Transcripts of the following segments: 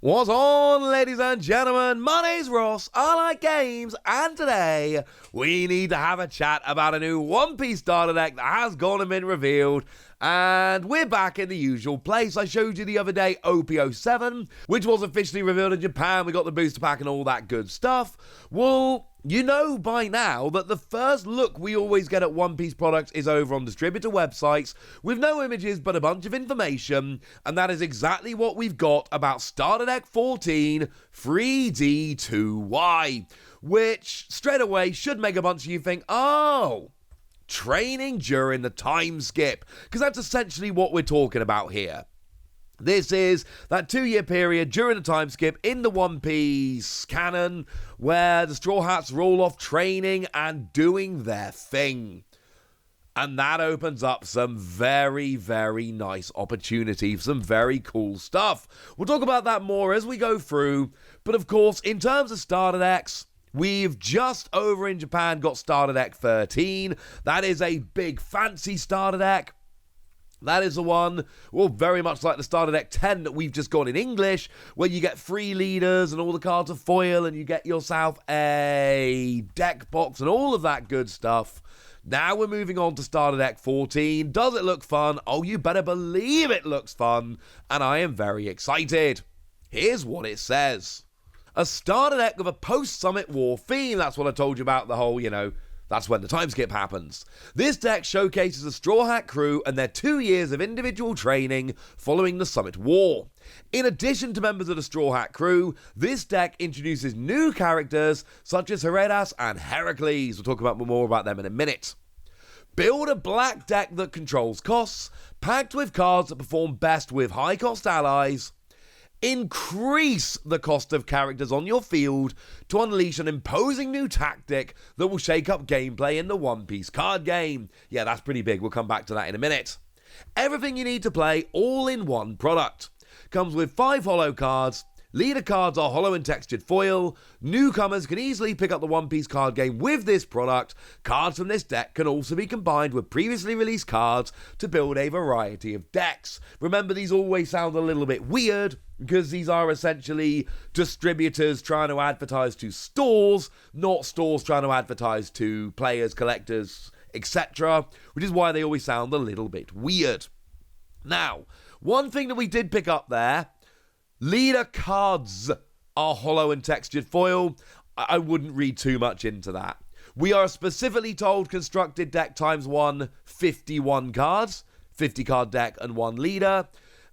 What's on, ladies and gentlemen? My name's Ross, I like games, and today we need to have a chat about a new One Piece starter deck that has gone and been revealed, and we're back in the usual place. I showed you the other day OP07, which was officially revealed in Japan. We got the booster pack and all that good stuff. Well, you know by now that the first look we always get at One Piece products is over on distributor websites with no images but a bunch of information, and that is exactly what we've got about Starter Deck 14 3D2Y, which straight away should make a bunch of you think, oh, training during the time skip, because that's essentially what we're talking about here. This is that 2-year period during the time skip in the One Piece canon where the Straw Hats roll off training and doing their thing. And that opens up some very, very nice opportunity for some very cool stuff. We'll talk about that more as we go through. But of course, in terms of starter decks, we've just over in Japan got Starter Deck 13. That is a big fancy starter deck. That is the one, well, very much like the Starter Deck 10 that we've just got in English, where you get 3 leaders and all the cards are foil and you get yourself a deck box and all of that good stuff. Now we're moving on to Starter Deck 14. Does it look fun? Oh, you better believe it looks fun, and I am very excited. Here's what it says. A starter deck with a post-Summit War theme. That's what I told you about the whole, that's when the time skip happens. This deck showcases the Straw Hat crew and their 2 years of individual training following the Summit War. In addition to members of the Straw Hat crew, this deck introduces new characters such as Heredas and Heracles. We'll talk about more about them in a minute. Build a black deck that controls costs, packed with cards that perform best with high-cost allies. Increase the cost of characters on your field to unleash an imposing new tactic that will shake up gameplay in the One Piece card game. Yeah, that's pretty big. We'll come back to that in a minute. Everything you need to play all in one product. Comes with 5 holo cards. Leader cards are holo and textured foil. Newcomers can easily pick up the One Piece card game with this product. Cards from this deck can also be combined with previously released cards to build a variety of decks. Remember, these always sound a little bit weird because these are essentially distributors trying to advertise to stores, not stores trying to advertise to players, collectors, etc., which is why they always sound a little bit weird. Now, one thing that we did pick up there, leader cards are holo and textured foil. I wouldn't read too much into that. We are specifically told constructed deck times 1, 51 cards, 50 card deck and 1 leader.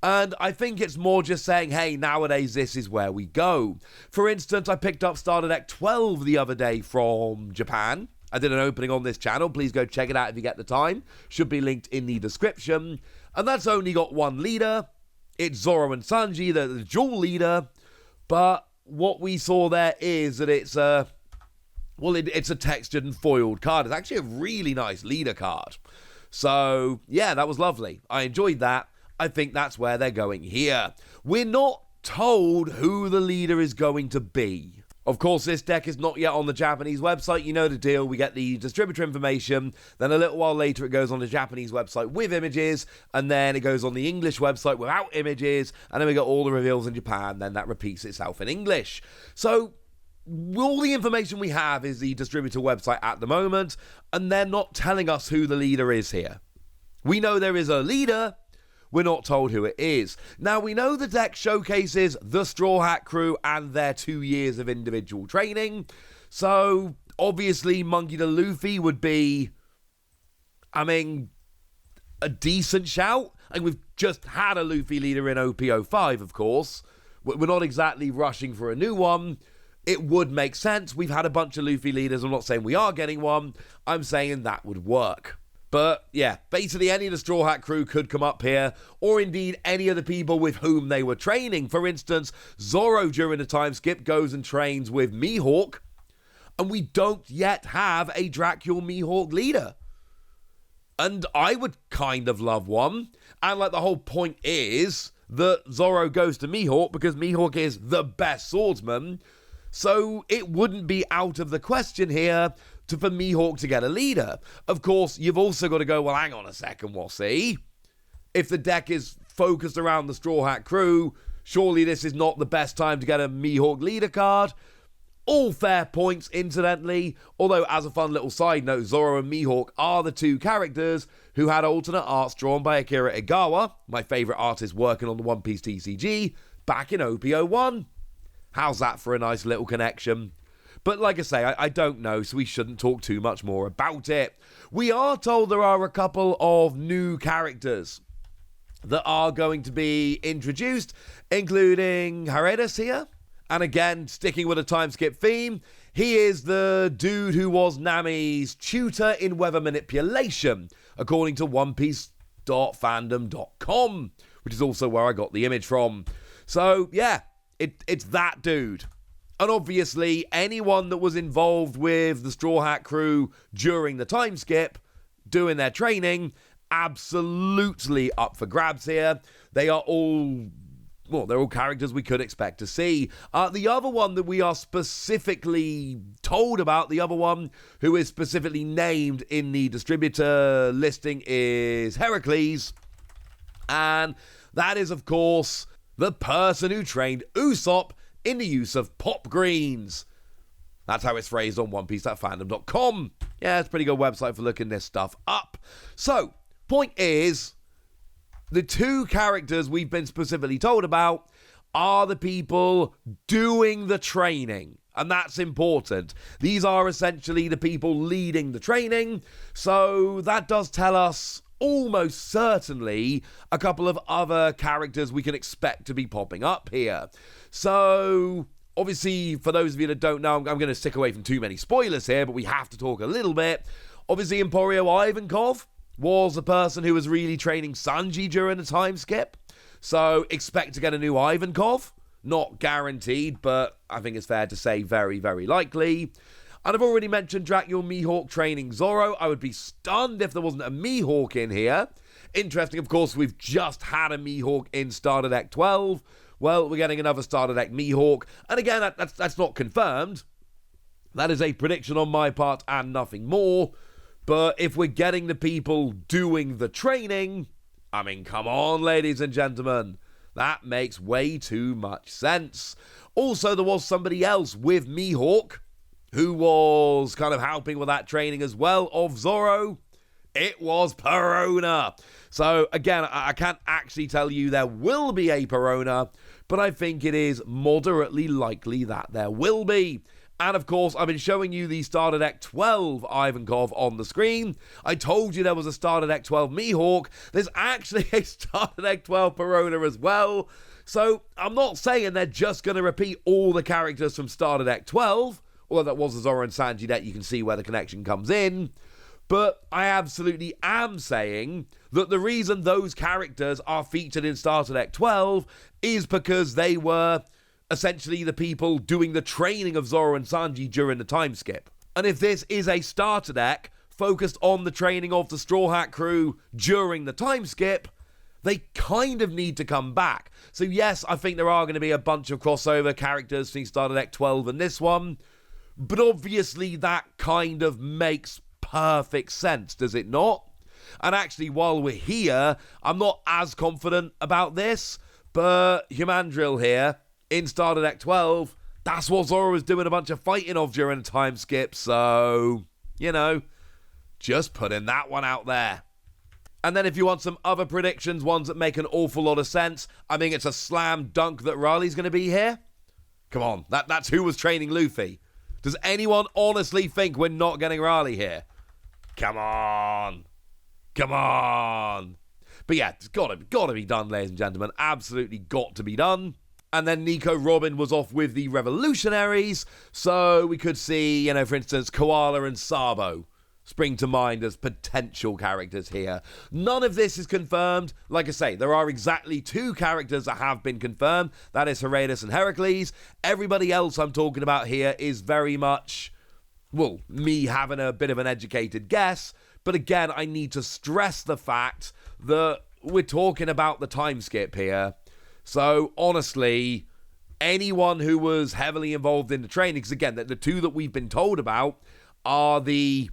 And I think it's more just saying, hey, nowadays this is where we go. For instance, I picked up Starter Deck 12 the other day from Japan. I did an opening on this channel. Please go check it out if you get the time. Should be linked in the description. And that's only got 1 leader. It's Zoro and Sanji, the dual leader. But what we saw there is that it's it's a textured and foiled card. It's actually a really nice leader card. So, yeah, that was lovely. I enjoyed that. I think that's where they're going here. We're not told who the leader is going to be. Of course, this deck is not yet on the Japanese website. You know the deal. We get the distributor information. Then a little while later, it goes on the Japanese website with images. And then it goes on the English website without images. And then we got all the reveals in Japan. Then that repeats itself in English. So all the information we have is the distributor website at the moment. And they're not telling us who the leader is here. We know there is a leader. We're not told who it is. Now, we know the deck showcases the Straw Hat crew and their 2 years of individual training. So, obviously, Monkey D. Luffy would be, a decent shout. And we've just had a Luffy leader in OP05, of course. We're not exactly rushing for a new one. It would make sense. We've had a bunch of Luffy leaders. I'm not saying we are getting one. I'm saying that would work. But, yeah, basically any of the Straw Hat crew could come up here, or indeed any of the people with whom they were training. For instance, Zoro during the time skip goes and trains with Mihawk, and we don't yet have a Dracula Mihawk leader. And I would kind of love one. And, the whole point is that Zoro goes to Mihawk because Mihawk is the best swordsman. So it wouldn't be out of the question here for Mihawk to get a leader. Of course, you've also got to go, well, hang on a second, we'll see. If the deck is focused around the Straw Hat crew, surely this is not the best time to get a Mihawk leader card. All fair points, incidentally, although as a fun little side note, Zoro and Mihawk are the two characters who had alternate arts drawn by Akira Igawa, my favourite artist working on the One Piece TCG, back in OP01. How's that for a nice little connection? But like I say, I don't know, so we shouldn't talk too much more about it. We are told there are a couple of new characters that are going to be introduced, including Haredas here. And again, sticking with a time skip theme, he is the dude who was Nami's tutor in weather manipulation, according to OnePiece.fandom.com, which is also where I got the image from. So, yeah, it's that dude. And obviously, anyone that was involved with the Straw Hat crew during the time skip, doing their training, absolutely up for grabs here. They are all... well, they're all characters we could expect to see. The other one that we are specifically told about, the other one who is specifically named in the distributor listing is Heracles. And that is, of course, the person who trained Usopp in the use of pop greens. That's how it's phrased on OnePiece.fandom.com. Yeah, it's a pretty good website for looking this stuff up. So, point is... the two characters we've been specifically told about are the people doing the training. And that's important. These are essentially the people leading the training. So that does tell us almost certainly a couple of other characters we can expect to be popping up here. So obviously, for those of you that don't know, I'm going to stick away from too many spoilers here, but we have to talk a little bit. Obviously, Emporio Ivankov was the person who was really training Sanji during the time skip. So expect to get a new Ivankov. Not guaranteed, but I think it's fair to say very, very likely. And I've already mentioned Dracula Mihawk training Zoro. I would be stunned if there wasn't a Mihawk in here. Interesting, of course, we've just had a Mihawk in Starter Deck 12. Well, we're getting another Starter Deck Mihawk. And again, that's not confirmed. That is a prediction on my part and nothing more. But if we're getting the people doing the training, I mean, come on, ladies and gentlemen. That makes way too much sense. Also, there was somebody else with Mihawk who was kind of helping with that training as well of Zoro. It was Perona. So, again, I can't actually tell you there will be a Perona, but I think it is moderately likely that there will be. And of course, I've been showing you the Starter Deck 12 Ivankov on the screen. I told you there was a Starter Deck 12 Mihawk. There's actually a Starter Deck 12 Perona as well. So I'm not saying they're just going to repeat all the characters from Starter Deck 12. Although that was the Zoro and Sanji deck, you can see where the connection comes in. But I absolutely am saying that the reason those characters are featured in Starter Deck 12 is because they were... essentially the people doing the training of Zoro and Sanji during the time skip. And if this is a starter deck focused on the training of the Straw Hat crew during the time skip, they kind of need to come back. So yes, I think there are going to be a bunch of crossover characters between Starter Deck 12 and this one, but obviously that kind of makes perfect sense, does it not? And actually, while we're here, I'm not as confident about this, but Humandrill here, in Starter Deck 12, that's what Zoro was doing a bunch of fighting of during a time skip, so, you know, just putting that one out there. And then if you want some other predictions, ones that make an awful lot of sense, I mean, it's a slam dunk that Raleigh's going to be here. Come on, that's who was training Luffy. Does anyone honestly think we're not getting Raleigh here? Come on. Come on. But yeah, it's got to be done, ladies and gentlemen. Absolutely got to be done. And then Nico Robin was off with the Revolutionaries, so we could see, you know, for instance, Koala and Sabo spring to mind as potential characters here. None of this is confirmed. Like I say, there are exactly two characters that have been confirmed. That is Heracles and Heracles. Everybody else I'm talking about here is very much, well, me having a bit of an educated guess. But again, I need to stress the fact that we're talking about the time skip here. So, honestly, anyone who was heavily involved in the training, because again, the two that we've been told about are the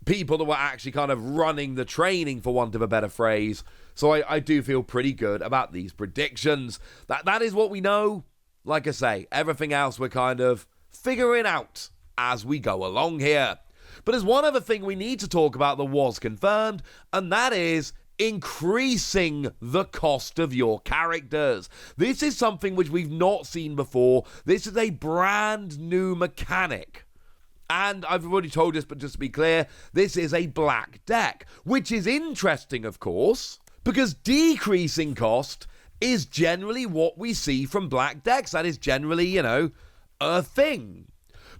people that were actually kind of running the training, for want of a better phrase, So I do feel pretty good about these predictions. That is what we know. Like I say, everything else we're kind of figuring out as we go along here. But there's one other thing we need to talk about that was confirmed, and that is increasing the cost of your characters. This is something which we've not seen before. This is a brand new mechanic. And I've already told this, but just to be clear, this is a black deck, which is interesting, of course, because decreasing cost is generally what we see from black decks. That is generally, a thing.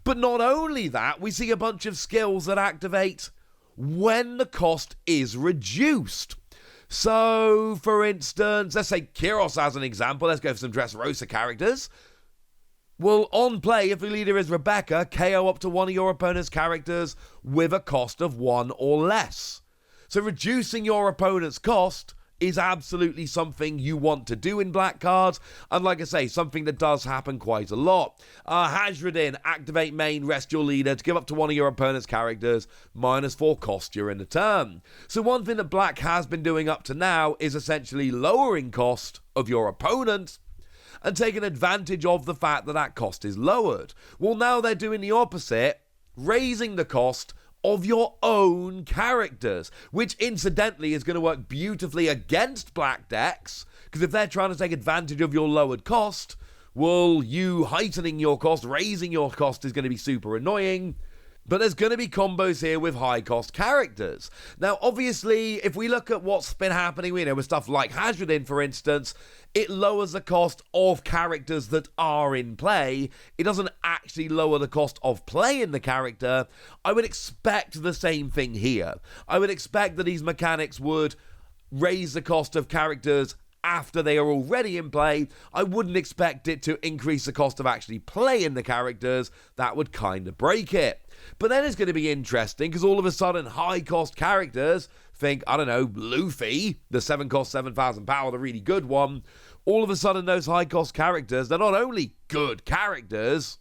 But not only that, we see a bunch of skills that activate when the cost is reduced. So, for instance, let's say Kyros as an example. Let's go for some Dressrosa characters. Well, on play, if the leader is Rebecca, KO up to one of your opponent's characters with a cost of 1 or less. So reducing your opponent's cost is absolutely something you want to do in black cards, and like I say, something that does happen quite a lot. Hajradin, activate main, rest your leader to give up to one of your opponent's characters, -4 cost during the turn. So one thing that black has been doing up to now is essentially lowering cost of your opponent and taking advantage of the fact that that cost is lowered. Well, now they're doing the opposite, raising the cost of your own characters, which incidentally is going to work beautifully against black decks, because if they're trying to take advantage of your lowered cost, well, you heightening your cost, raising your cost is going to be super annoying. But there's going to be combos here with high-cost characters. Now, obviously, if we look at what's been happening, with stuff like Hajradin, for instance, it lowers the cost of characters that are in play. It doesn't actually lower the cost of playing the character. I would expect the same thing here. I would expect that these mechanics would raise the cost of characters after they are already in play. I wouldn't expect it to increase the cost of actually playing the characters. That would kind of break it. But then it's going to be interesting because all of a sudden high-cost characters, think, Luffy, the 7 cost 7,000 power, the really good one, all of a sudden those high-cost characters, they're not only good characters,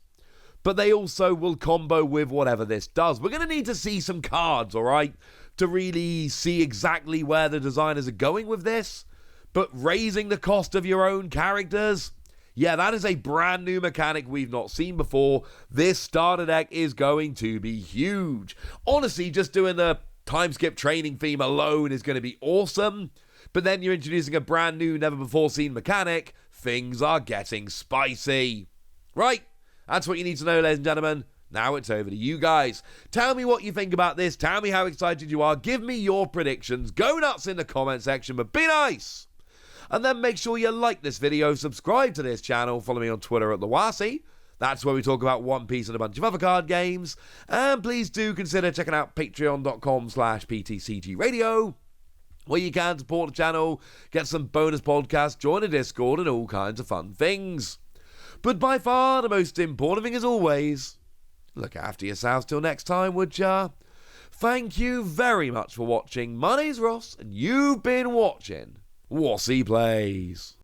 but they also will combo with whatever this does. We're going to need to see some cards, alright, to really see exactly where the designers are going with this. But raising the cost of your own characters, yeah, that is a brand new mechanic we've not seen before. This starter deck is going to be huge. Honestly, just doing the time skip training theme alone is going to be awesome. But then you're introducing a brand new, never before seen mechanic. Things are getting spicy. Right, that's what you need to know, ladies and gentlemen. Now it's over to you guys. Tell me what you think about this. Tell me how excited you are. Give me your predictions. Go nuts in the comment section, but be nice. And then make sure you like this video, subscribe to this channel, follow me on Twitter at Lawasi. That's where we talk about One Piece and a bunch of other card games. And please do consider checking out patreon.com/PTCG Radio, where you can support the channel, get some bonus podcasts, join a Discord, and all kinds of fun things. But by far the most important thing, as always, look after yourselves till next time, would ya? Thank you very much for watching. My name's Ross, and you've been watching Wassy Plays.